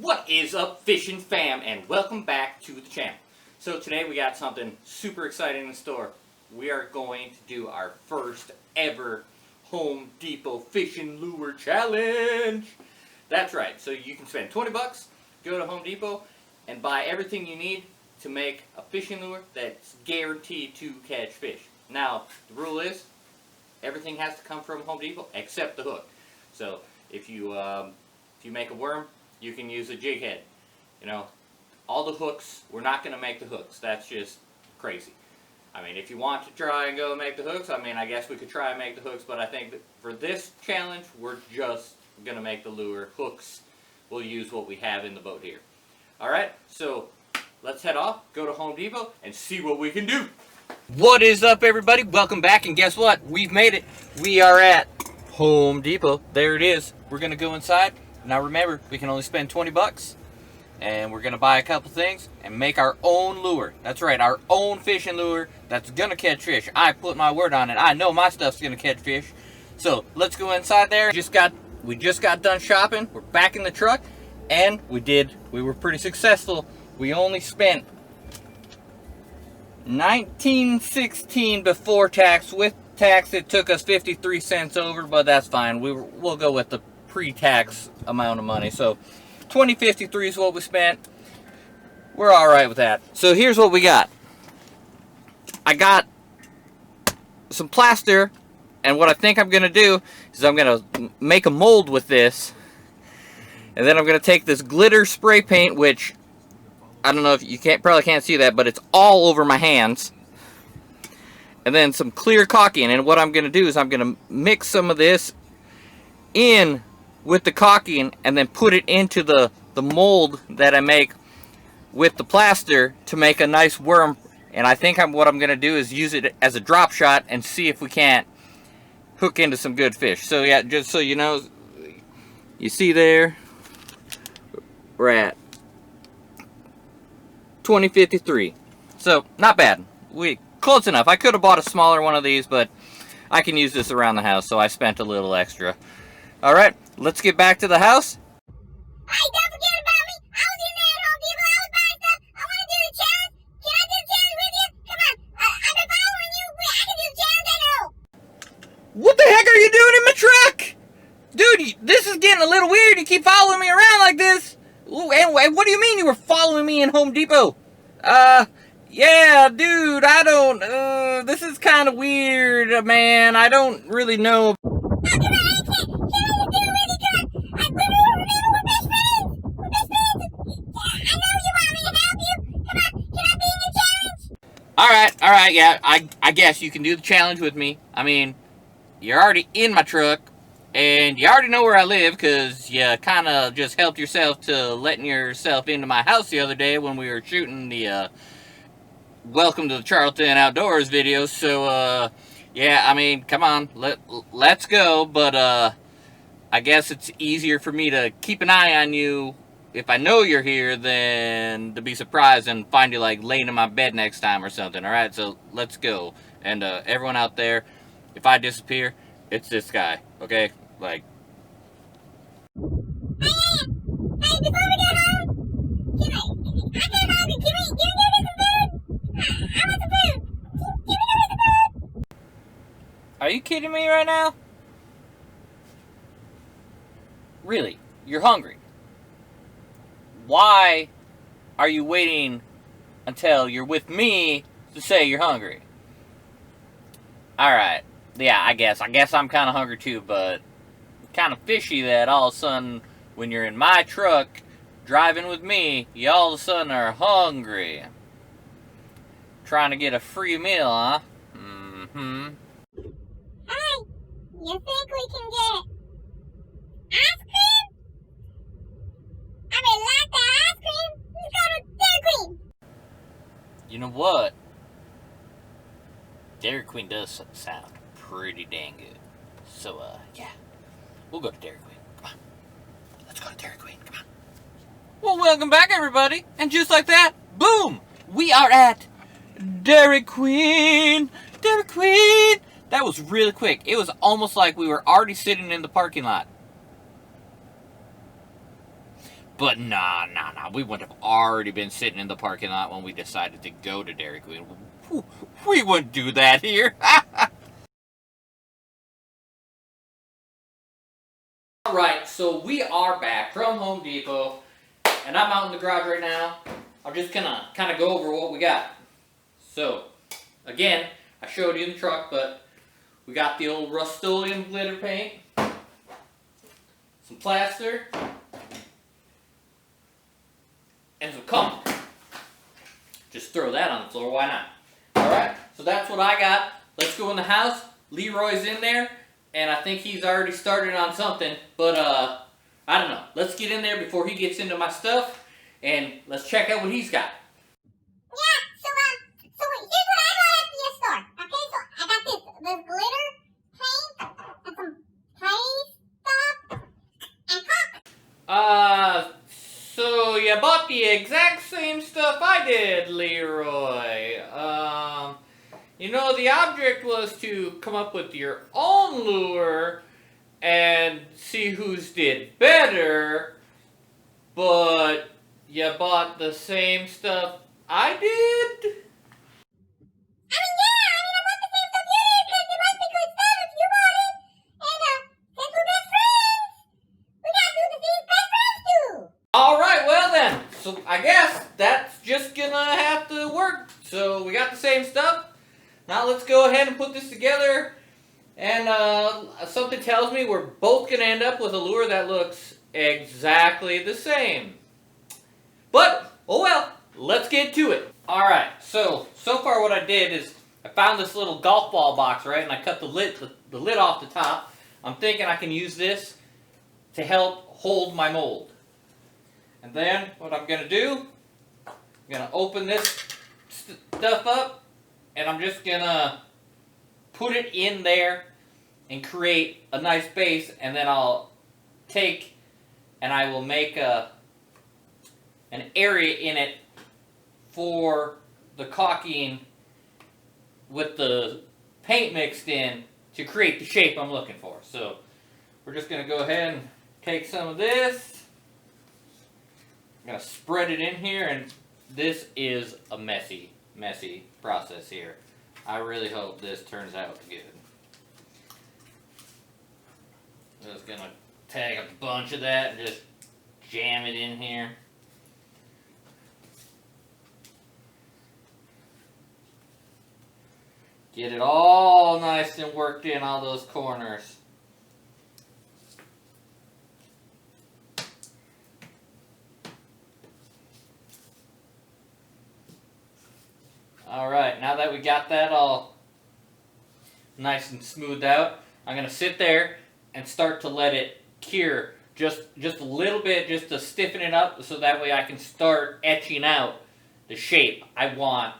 What is up, fishing fam, and welcome back to the channel. So today we got something super exciting in store. We are going to do our first ever Home Depot fishing lure challenge. That's right, so you can spend 20 bucks, go to Home Depot, and buy everything you need to make a fishing lure that's guaranteed to catch fish. Now, the rule is, everything has to come from Home Depot except the hook. So if you make a worm, you can use a jig head. You know, all the hooks, we're not going to make the hooks. That's just crazy. I mean, if you want to try and go and make the hooks, I mean, I guess we could try and make the hooks, but I think that for this challenge, we're just going to make the lure. Hooks, we'll use what we have in the boat here. Alright, so let's head off, go to Home Depot, and see what we can do. What is up, everybody? Welcome back, and guess what? We've made it. We are at Home Depot. There it is. We're going to go inside. Now remember, we can only spend 20 bucks, and we're going to buy a couple things and make our own lure. That's right, our own fishing lure that's going to catch fish. I put my word on it. I know my stuff's going to catch fish. So let's go inside there. We just got done shopping. We're back in the truck, and we were pretty successful. We only spent $19.16 before tax. With tax, it took us 53 cents over, but that's fine. We'll go with the pre-tax amount of money. So $20.53 is what we spent. We're all right with that. So here's what we got. I got some plaster, and what I think I'm gonna do is I'm gonna make a mold with this, and then I'm gonna take this glitter spray paint, which I don't know if you probably can't see that, but it's all over my hands. And then some clear caulking, and what I'm gonna do is I'm gonna mix some of this in with the caulking and then put it into the mold that I make with the plaster to make a nice worm. And I think what I'm going to do is use it as a drop shot and see if we can't hook into some good fish. So yeah, just so you know, you see there, we're at 20.53. So not bad. Close enough. I could have bought a smaller one of these, but I can use this around the house, so I spent a little extra. Alright, let's get back to the house. Hey, don't forget about me. I was in there at Home Depot. I was buying stuff. I want to do the challenge. Can I do the challenge with you? Come on. I've been following you. I can do the challenge. I know. What the heck are you doing in my truck? Dude, this is getting a little weird. You keep following me around like this. Ooh, and what do you mean you were following me in Home Depot? Yeah, dude, I don't, this is kind of weird, man. I don't really know. Alright, yeah, I guess you can do the challenge with me. I mean, you're already in my truck, and you already know where I live, because you kind of just helped yourself to letting yourself into my house the other day when we were shooting the, Welcome to the Charlton Outdoors videos. So, yeah, I mean, come on, let's go, but, I guess it's easier for me to keep an eye on you if I know you're here than to be surprised and find you like laying in my bed next time or something. Alright, so let's go. And everyone out there, if I disappear, it's this guy, okay? Like, Hey, before we go home, I'm kind of hungry. Can we get some food? I want some food. Can we get some food? are you kidding me right now? Really? You're hungry? Why are you waiting until you're with me to say you're hungry? Alright. Yeah, I guess I'm kind of hungry too, but kind of fishy that all of a sudden, when you're in my truck, driving with me, you all of a sudden are hungry. Trying to get a free meal, huh? Mm-hmm. Hey, you think we can get ice cream? I mean, like that ice cream? Let's go to Dairy Queen. You know what? Dairy Queen does sound pretty dang good. So, yeah. We'll go to Dairy Queen. Come on. Let's go to Dairy Queen. Come on. Well, welcome back, everybody. And just like that, boom! We are at Dairy Queen. Dairy Queen. That was really quick. It was almost like we were already sitting in the parking lot. But nah. We would have already been sitting in the parking lot when we decided to go to Dairy Queen. We wouldn't do that here. Alright, so we are back from Home Depot, and I'm out in the garage right now. I'm just gonna kind of go over what we got. So, again, I showed you in the truck, but we got the old Rust-Oleum glitter paint, some plaster, and some caulk. Just throw that on the floor, why not? Alright, so that's what I got. Let's go in the house. Leroy's in there, and I think he's already started on something, but I don't know. Let's get in there before he gets into my stuff, and let's check out what he's got. Yeah, so here's what I bought at the store. Okay, so I got this glitter paint and some paint stuff and caulk. So you bought the exact same stuff I did, Leroy. You know, the object was to come up with your own lure and see whose did better, but you bought the same stuff I did? I bought the same stuff you did because it must be good stuff if you bought it. And since we're best friends, we gotta do the things best friends do. Alright, well then, so I guess that's just gonna have to work. So we got the same stuff. Now let's go ahead and put this together, and something tells me we're both going to end up with a lure that looks exactly the same. But, oh well, let's get to it. Alright, so far what I did is I found this little golf ball box, right, and I cut the lid off the top. I'm thinking I can use this to help hold my mold. And then what I'm going to do, I'm going to open this stuff up, and I'm just gonna put it in there and create a nice base, and then I'll take and I will make an area in it for the caulking with the paint mixed in to create the shape I'm looking for. So we're just gonna go ahead and take some of this. I'm gonna spread it in here, and this is a messy process here. I really hope this turns out good. I'm just gonna take a bunch of that and just jam it in here. Get it all nice and worked in all those corners. Alright, now that we got that all nice and smoothed out, I'm going to sit there and start to let it cure just a little bit, just to stiffen it up, so that way I can start etching out the shape I want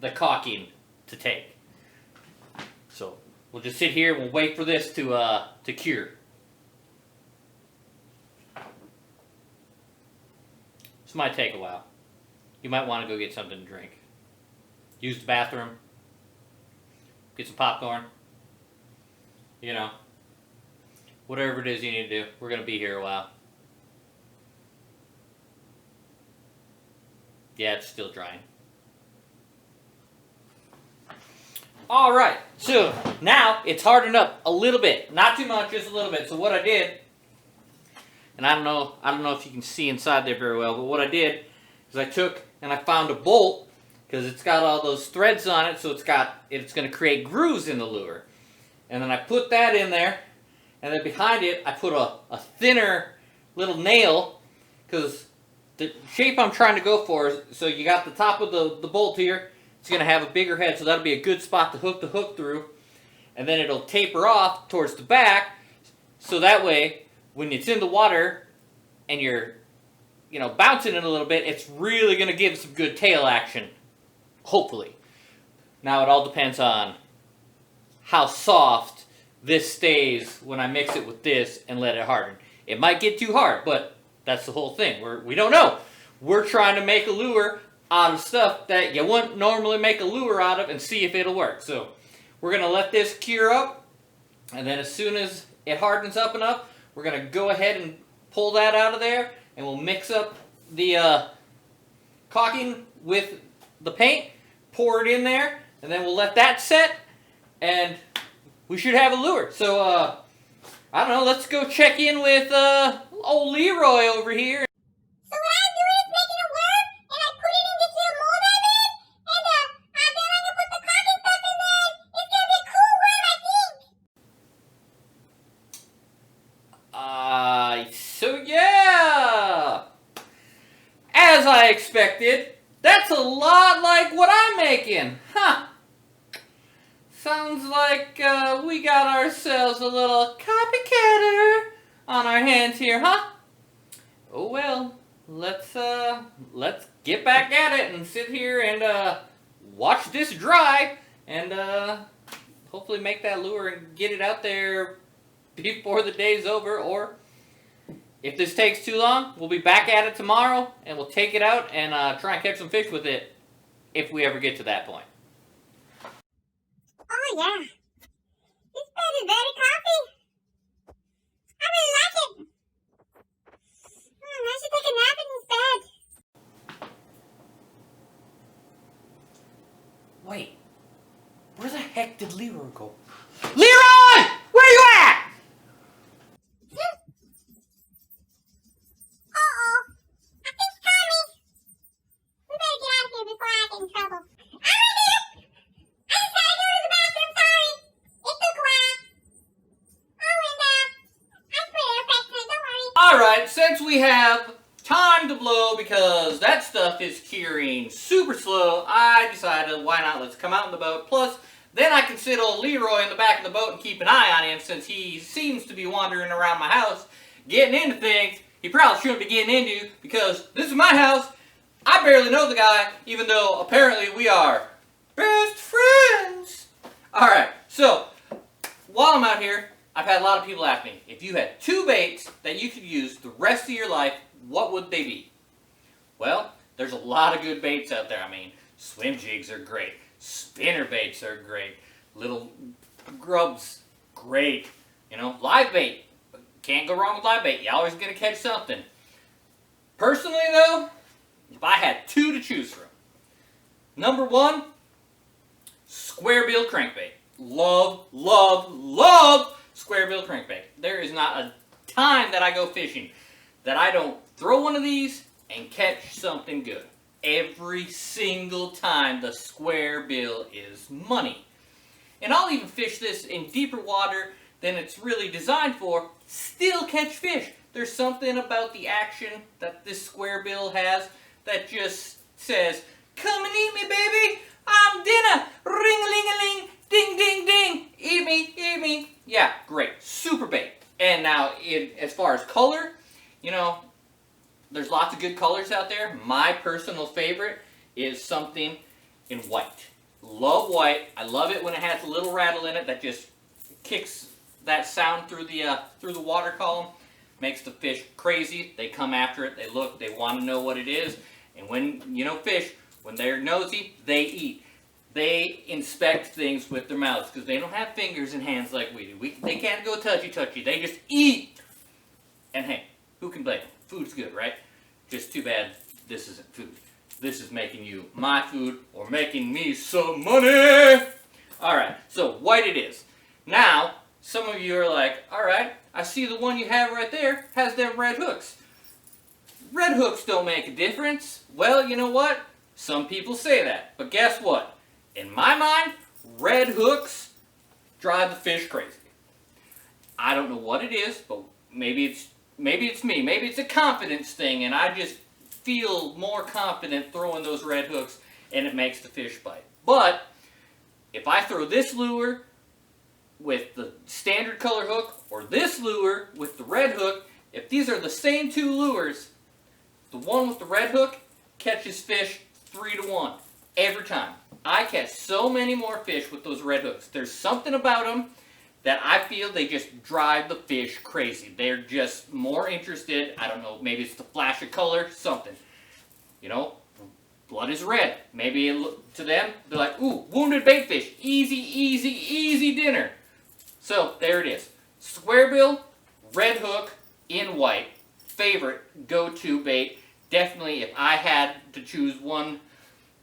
the caulking to take. So we'll just sit here and we'll wait for this to cure. This might take a while. You might want to go get something to drink. Use the bathroom. Get some popcorn. You know. Whatever it is you need to do. We're going to be here a while. Yeah, it's still drying. Alright, so now it's hardened up a little bit. Not too much, just a little bit. So what I did, and I don't know if you can see inside there very well, but what I did is I took and I found a bolt, because it's got all those threads on it, so it's going to create grooves in the lure. And then I put that in there, and then behind it I put a thinner little nail, because the shape I'm trying to go for is, so you got the top of the bolt here, it's going to have a bigger head, so that'll be a good spot to hook the hook through, and then it'll taper off towards the back, so that way when it's in the water and you're bouncing it a little bit, it's really going to give some good tail action. Hopefully. Now it all depends on how soft this stays when I mix it with this and let it harden. It might get too hard, but that's the whole thing. We don't know. We're trying to make a lure out of stuff that you wouldn't normally make a lure out of and see if it'll work. So we're going to let this cure up, and then as soon as it hardens up enough, we're going to go ahead and pull that out of there, and we'll mix up the caulking with the paint, pour it in there, and then we'll let that set, and we should have a lure. So, I don't know, let's go check in with old Leroy over here. So what I'm doing is making a lure, and I put it in this little mold I made, and then I can put the caulking stuff in there. It's gonna be a cool lure, I think. So yeah! As I expected, that's a lot like what I'm making. Huh. Sounds like we got ourselves a little copycatter on our hands here, huh? Oh well, let's get back at it and sit here and watch this dry and hopefully make that lure and get it out there before the day's over. Or if this takes too long, we'll be back at it tomorrow and we'll take it out and try and catch some fish with it if we ever get to that point. Oh yeah, this bed is very comfy. I really like it. I should take a nap in this bed. Wait, where the heck did Leroy go? Leroy! Where you at? Uh-oh, I think Tommy. We better get out of here before I get in trouble. I'm right here. I just gotta go to the bathroom, sorry. It took a while. Oh, and I'm pretty affectionate, don't worry. Alright, since we have time to blow because that stuff is curing super slow, I decided why not, let's come out in the boat. Plus, then I can sit old Leroy in the back of the boat and keep an eye on him since he seems to be wandering around my house, getting into things he probably shouldn't be getting into because this is my house. I barely know the guy, even though apparently we are best friends. Alright, so while I'm out here, I've had a lot of people ask me, if you had 2 baits that you could use the rest of your life, what would they be? Well, there's a lot of good baits out there. I mean, swim jigs are great. Spinner baits are great. Little grubs, great. You know, live bait. Can't go wrong with live bait. You're always going to catch something. Personally, though, if I had 2 to choose from, number 1, square bill crankbait. Love, love, love square bill crankbait. There is not a time that I go fishing that I don't throw one of these and catch something good. Every single time the square bill is money. And I'll even fish this in deeper water than it's really designed for, still catch fish. There's something about the action that this square bill has that just says, come and eat me, baby. I'm dinner. Ring-a-ling-a-ling. Ding, ding, ding. Eat me, eat me. Yeah, great. Super bait. And now, as far as color, you know, there's lots of good colors out there. My personal favorite is something in white. Love white. I love it when it has a little rattle in it that just kicks that sound through the water column. Makes the fish crazy. They come after it. They look. They want to know what it is. And when, you know, fish, when they're nosy, they eat. They inspect things with their mouths because they don't have fingers and hands like we do. They can't go touchy-touchy. They just eat. And hey, who can blame them? Food's good, right? Just too bad this isn't food. This is making you my food or making me some money. Alright, so white it is. Now, some of you are like, alright, I see the one you have right there has them red hooks. Red hooks don't make a difference. Well, you know what? Some people say that. But guess what? In my mind, red hooks drive the fish crazy. I don't know what it is, but maybe it's me. Maybe it's a confidence thing, and I just feel more confident throwing those red hooks, and it makes the fish bite. But if I throw this lure with the standard color hook, or this lure with the red hook, if these are the same 2 lures, the one with the red hook catches fish 3-to-1 every time. I catch so many more fish with those red hooks. There's something about them that I feel they just drive the fish crazy. They're just more interested. I don't know, maybe it's the flash of color, something. You know, blood is red. Maybe to them, they're like, ooh, wounded bait fish. Easy, easy, easy dinner. So, there it is. Square bill, red hook, in white. favorite go-to bait. Definitely, if I had to choose one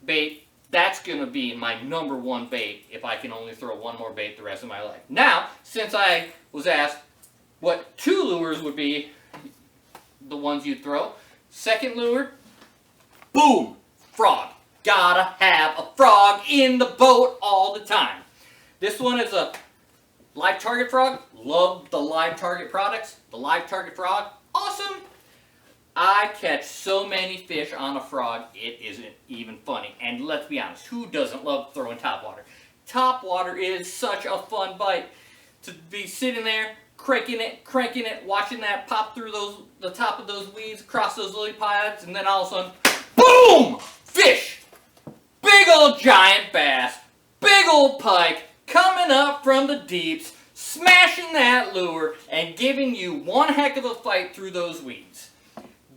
bait, that's going to be my number one bait if I can only throw one more bait the rest of my life. Now, since I was asked what 2 lures would be the ones you'd throw, second lure, boom, frog. Gotta have a frog in the boat all the time. This one is a live target frog. Love the live target products. The live target frog, awesome. I catch so many fish on a frog, it isn't even funny. And let's be honest, who doesn't love throwing topwater? Topwater is such a fun bite. To be sitting there, cranking it, watching that pop through the top of those weeds, across those lily pads, and then all of a sudden, boom! Fish! Big old giant bass, big old pike, coming up from the deeps, smashing that lure, and giving you one heck of a fight through those weeds.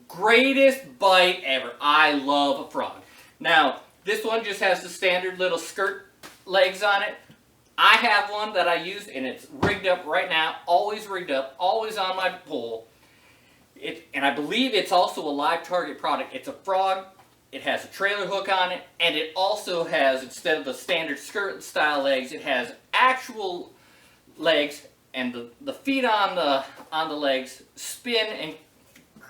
Greatest bite ever. I love a frog. Now, this one just has the standard little skirt legs on it. I have one that I use, and it's rigged up right now, always rigged up, always on my pole. And I believe it's also a live target product. It's a frog. It has a trailer hook on it, and it also has, instead of the standard skirt style legs, it has actual legs, and the feet on the legs spin and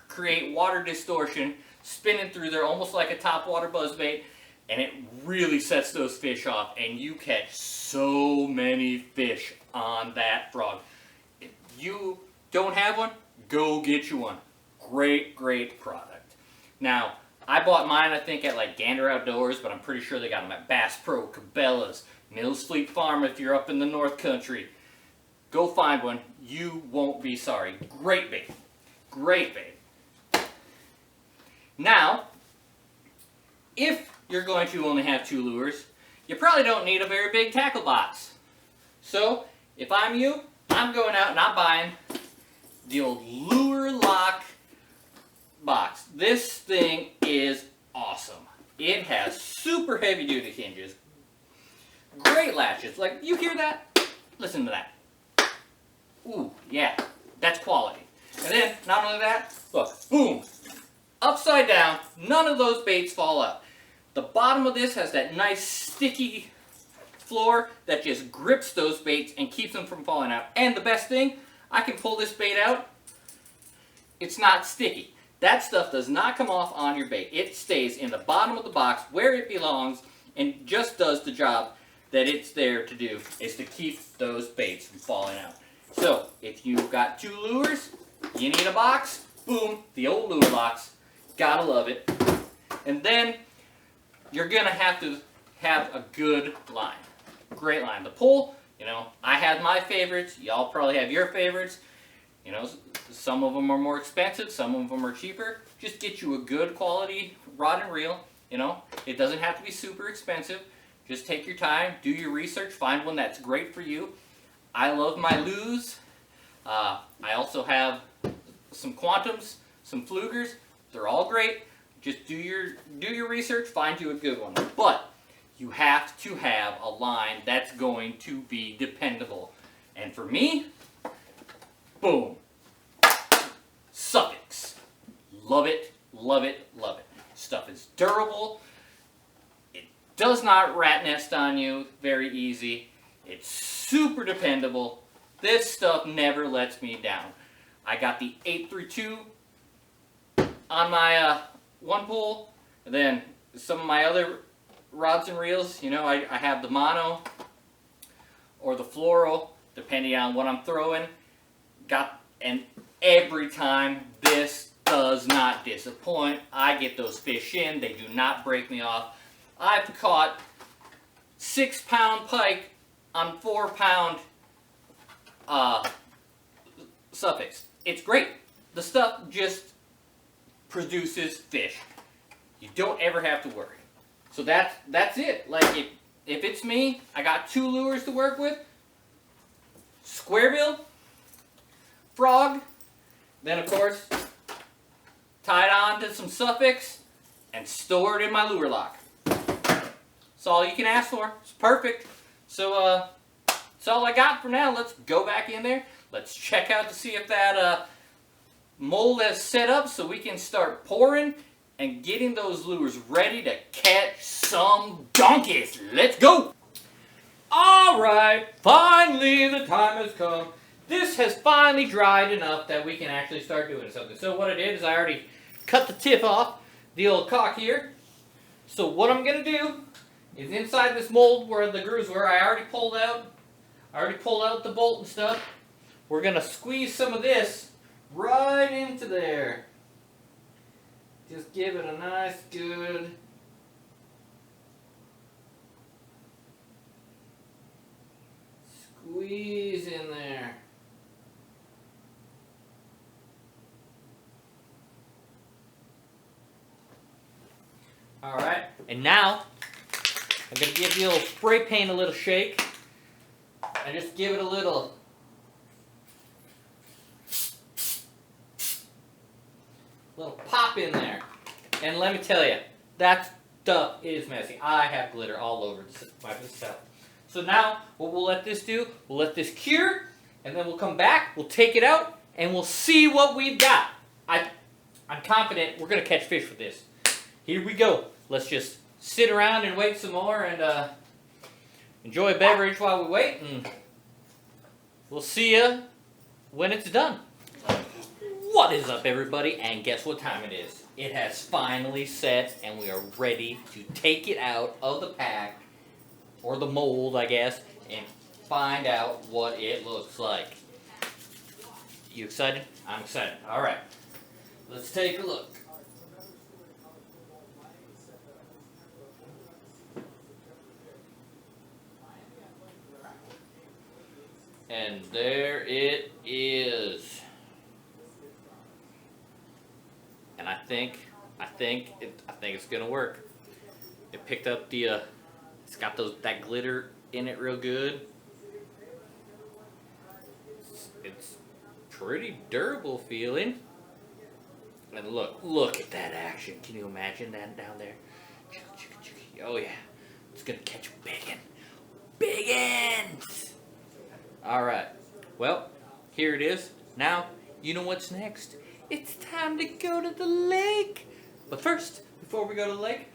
create water distortion, spinning through there almost like a topwater buzzbait, and it really sets those fish off, and you catch so many fish on that frog. If you don't have one, go get you one. Great, great product. Now, I bought mine, I think, at like Gander Outdoors, but I'm pretty sure they got them at Bass Pro, Cabela's, Mills Fleet Farm if you're up in the North Country. Go find one. You won't be sorry. Great bait. Great bait. Now, if you're going to only have 2 lures, you probably don't need a very big tackle box. So, if I'm you, I'm going out and I'm buying the old Lure Lock box. This thing is awesome. It has super heavy duty hinges, great latches. Like, you hear that? Listen to that. Ooh, yeah, that's quality. And then, not only that, look, boom, upside down, none of those baits fall out. The bottom of this has that nice sticky floor that just grips those baits and keeps them from falling out. And the best thing, I can pull this bait out, it's not sticky. That stuff does not come off on your bait. It stays in the bottom of the box where it belongs and just does the job that it's there to do, is to keep those baits from falling out. So, if you've got 2 lures, you need a box, boom, the old lure box, gotta love it. And then, you're gonna have to have a good line. Great line. The pole, you know, I have my favorites, y'all probably have your favorites. You know, some of them are more expensive, some of them are cheaper. Just get you a good quality rod and reel, you know. It doesn't have to be super expensive. Just take your time, do your research, find one that's great for you. I love my Lew's. I also have some Quantums, some Flugers. They're all great. Just do your research, find you a good one. But you have to have a line that's going to be dependable. And for me, boom, Suffix. Love it, love it, love it. Stuff is durable. It does not rat nest on you very easy. It's super dependable. This stuff never lets me down. I got the 832 on my one pole, and then some of my other rods and reels, you know, I have the mono or the fluoro, depending on what I'm throwing. And every time, this does not disappoint. I get those fish in, they do not break me off. I've caught 6-pound pike on 4-pound Suffix. It's great. The stuff just produces fish. You don't ever have to worry. So that's it. Like, if it's me, I got 2 lures to work with. Squarebill, frog, then of course tied on to some Suffix and stored in my lure lock. That's all you can ask for. It's perfect. So that's all I got for now. Let's go back in there. Let's check out to see if that mold that's set up so we can start pouring and getting those lures ready to catch some donkeys. Let's go! Alright, finally the time has come. This has finally dried enough that we can actually start doing something. So what I did is I already cut the tip off the old cock here. So what I'm going to do is inside this mold where the grooves were, I already pulled out the bolt and stuff. We're going to squeeze some of this right into there. Just give it a nice good squeeze in there. Alright, and now I'm going to give the old spray paint a little shake. And just give it a little pop in there. And let me tell you, that stuff is messy. I have glitter all over my stuff. So now, what we'll let this do, we'll let this cure, and then we'll come back, we'll take it out, and we'll see what we've got. I'm confident we're going to catch fish with this. Here we go. Let's just sit around and wait some more and enjoy a beverage while we wait, and we'll see you when it's done. What is up, everybody? And guess what time it is? It has finally set, and we are ready to take it out of the pack, or the mold, I guess, and find out what it looks like. You excited? I'm excited. All right, let's take a look. And there it is. And I think it's gonna work. It picked up the it's got that glitter in it real good. It's pretty durable feeling. And look at that action. Can you imagine that down there? Oh yeah, it's gonna catch big ends. All right, well, here it is. Now, you know what's next. It's time to go to the lake. But first, before we go to the lake,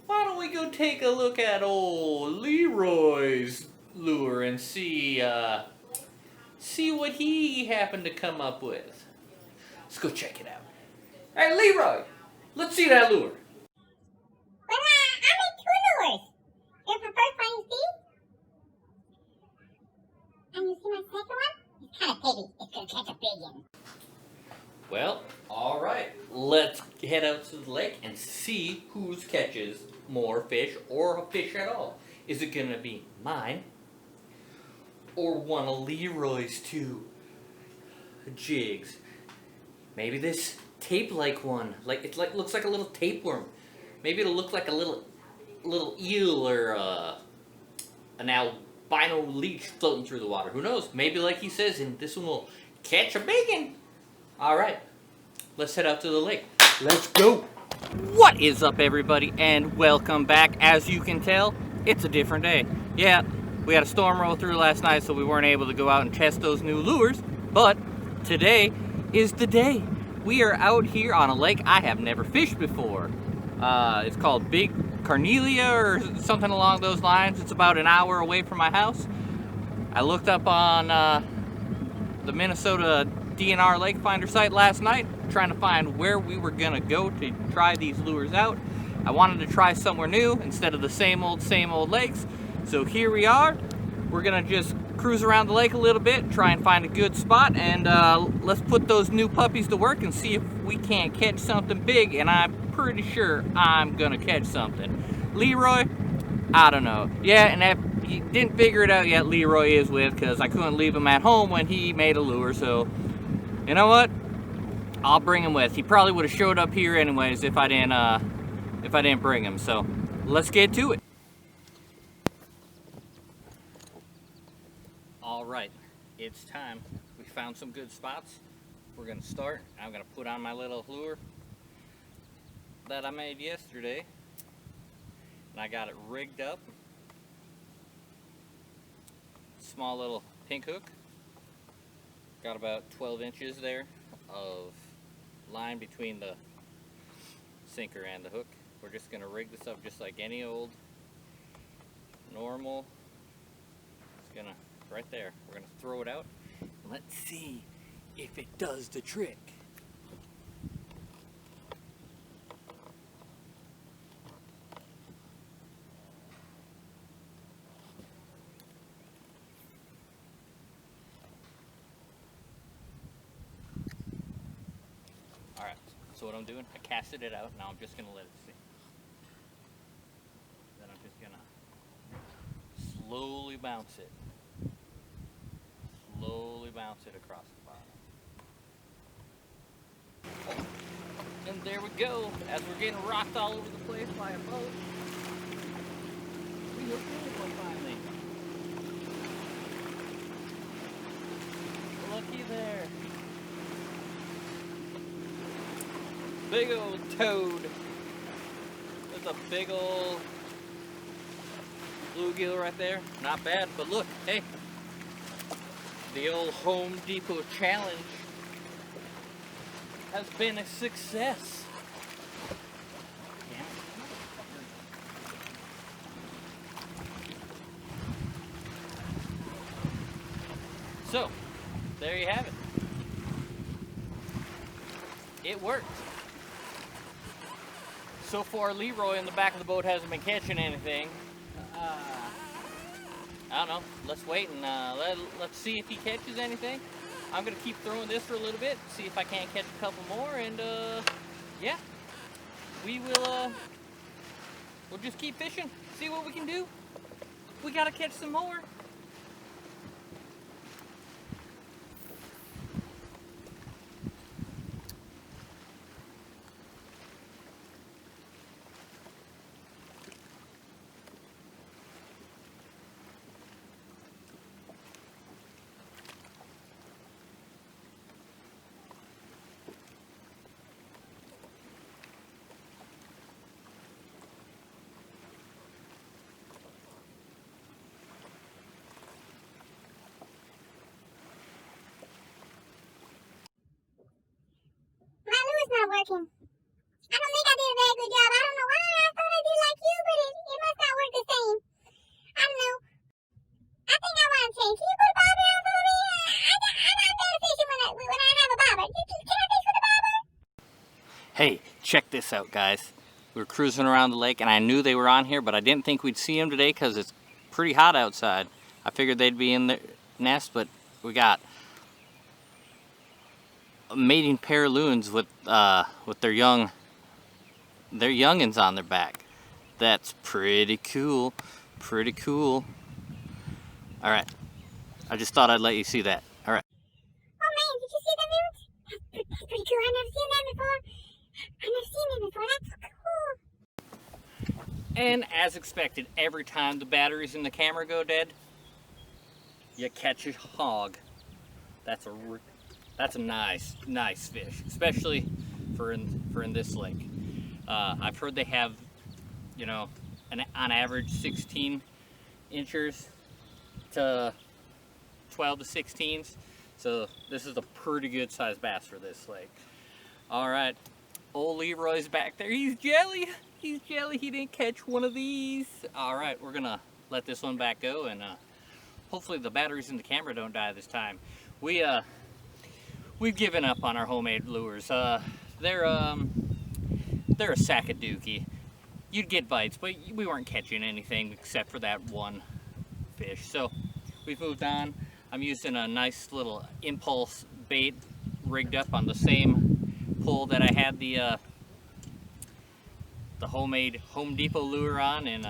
why don't we go take a look at old Leroy's lure and see what he happened to come up with. Let's go check it out. Hey, Leroy, let's see that lure. Well, I made two lures. Here's the first one you see. And you see my second one? It's kind of big. It's going to catch a big one. Well, all right. Let's head out to the lake and see who catches more fish or a fish at all. Is it going to be mine or one of Leroy's two jigs? Maybe this tape-like one. It looks like a little tapeworm. Maybe it'll look like a little eel or an albino leech floating through the water. Who knows? Maybe like he says, and this one will catch a big one. All right, let's head out to the lake. Let's go. What is up, everybody, and welcome back. As you can tell, it's a different day. Yeah, we had a storm roll through last night, so we weren't able to go out and test those new lures, but today is the day. We are out here on a lake I have never fished before. It's called Big Carnelia or something along those lines. It's about an hour away from my house. I looked up on the Minnesota DNR Lake Finder site last night, trying to find where we were gonna go to try these lures out. I wanted to try somewhere new instead of the same old lakes. So here we are. We're gonna just cruise around the lake a little bit, try and find a good spot, and let's put those new puppies to work and see if we can't catch something big, and I'm pretty sure I'm gonna catch something. Leroy, I don't know. Yeah, and if you didn't figure it out yet, Leroy is with, because I couldn't leave him at home when he made a lure, so you know what? I'll bring him with. He probably would have showed up here anyways if I didn't bring him, so let's get to it. All right, it's time. We found some good spots. We're gonna start. I'm gonna put on my little lure that I made yesterday, and I got it rigged up. Small little pink hook. Got about 12 inches there of line between the sinker and the hook. We're just going to rig this up just like any old normal. It's going to, right there, we're going to throw it out. And let's see if it does the trick. Alright, so what I'm doing, I casted it out, now I'm just going to let it sink. Then I'm just going to slowly bounce it. Slowly bounce it across the bottom. And there we go, as we're getting rocked all over the place by a boat. We hooked into one finally. Looky there. Big old toad. That's a big old bluegill right there. Not bad, but look, hey. The old Home Depot challenge has been a success. So, there you have it. It worked. So far, Leroy in the back of the boat hasn't been catching anything. I don't know. Let's wait and let's see if he catches anything. I'm gonna keep throwing this for a little bit, see if I can't catch a couple more, and yeah, we will. We'll just keep fishing, see what we can do. We gotta catch some more. Not working. I don't think I did a very good job. I don't know why. I thought I did like you, but it must not work the same. I don't know. I think I want to change. Can you put a bobber on for me? I'm not better fishing when I have a bobber. Can I fish with a bobber? Hey, check this out, guys. We were cruising around the lake, and I knew they were on here, but I didn't think we'd see them today because it's pretty hot outside. I figured they'd be in the nest, but we got a mating pair of loons with their youngins on their back. That's pretty cool. Pretty cool. All right, I just thought I'd let you see that. All right. Oh man, did you see them loons? That's pretty cool. I've never seen them before. That's cool. And as expected, every time the batteries in the camera go dead, you catch a hog. That's a nice fish, especially for in this lake. I've heard they have, you know, on average 16 inches to 12 to 16s. So this is a pretty good sized bass for this lake. All right, old Leroy's back there. He's jelly. He's jelly. He didn't catch one of these. All right, we're gonna let this one back go, and hopefully the batteries in the camera don't die this time. We've given up on our homemade lures. They're a sack of dookie. You'd get bites, but we weren't catching anything except for that one fish. So we've moved on. I'm using a nice little impulse bait rigged up on the same pole that I had the homemade Home Depot lure on, and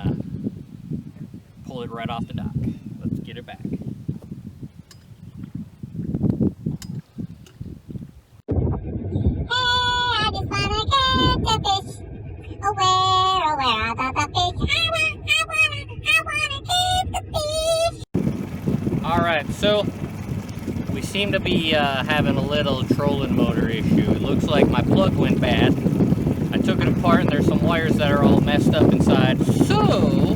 pull it right off the dock. Let's get it back. Alright, so we seem to be having a little trolling motor issue. It looks like my plug went bad. I took it apart and there's some wires that are all messed up inside. So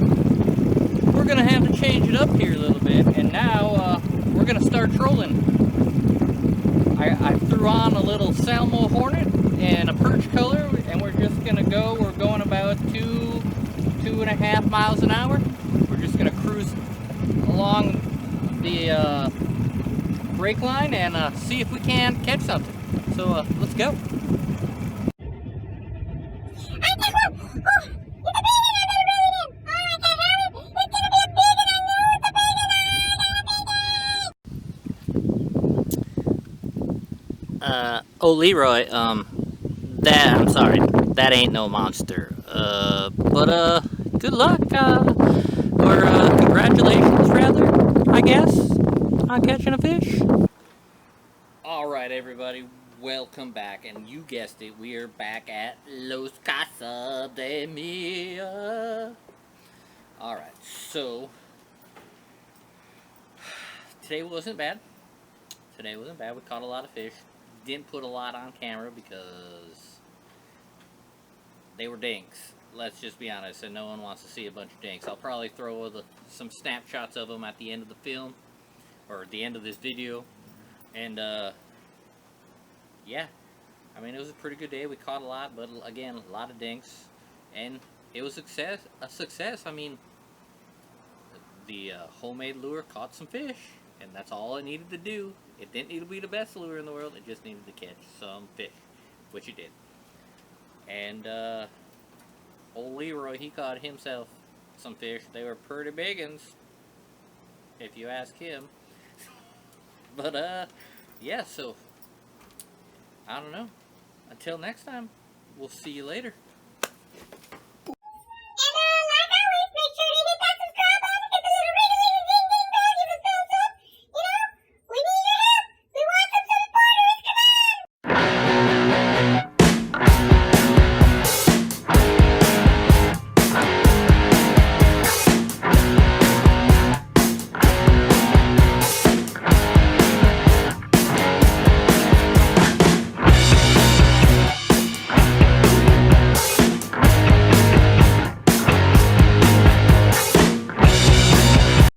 we're gonna have to change it up here a little bit, and now we're gonna start trolling. I threw on a little Salmo Hornet, in a perch color, and we're just gonna go. We're going about 2.5 miles an hour. We're just gonna cruise along the brake line and see if we can catch something. So let's go. Oh Leroy, I'm sorry, that ain't no monster. But good luck, or congratulations rather, I guess, on catching a fish. Alright everybody, welcome back, and you guessed it, we are back at Los Casa de Mia. Alright, so, today wasn't bad. We caught a lot of fish. Didn't put a lot on camera because they were dinks. Let's just be honest, and no one wants to see a bunch of dinks. I'll probably throw some snapshots of them at the end of the film, or at the end of this video. And yeah, I mean, it was a pretty good day. We caught a lot, but again, a lot of dinks, and it was a success. I mean, the homemade lure caught some fish, and that's all it needed to do. It didn't need to be the best lure in the world, it just needed to catch some fish, which it did. And old Leroy, he caught himself some fish. They were pretty big uns, if you ask him. But yeah, so I don't know. Until next time, we'll see you later.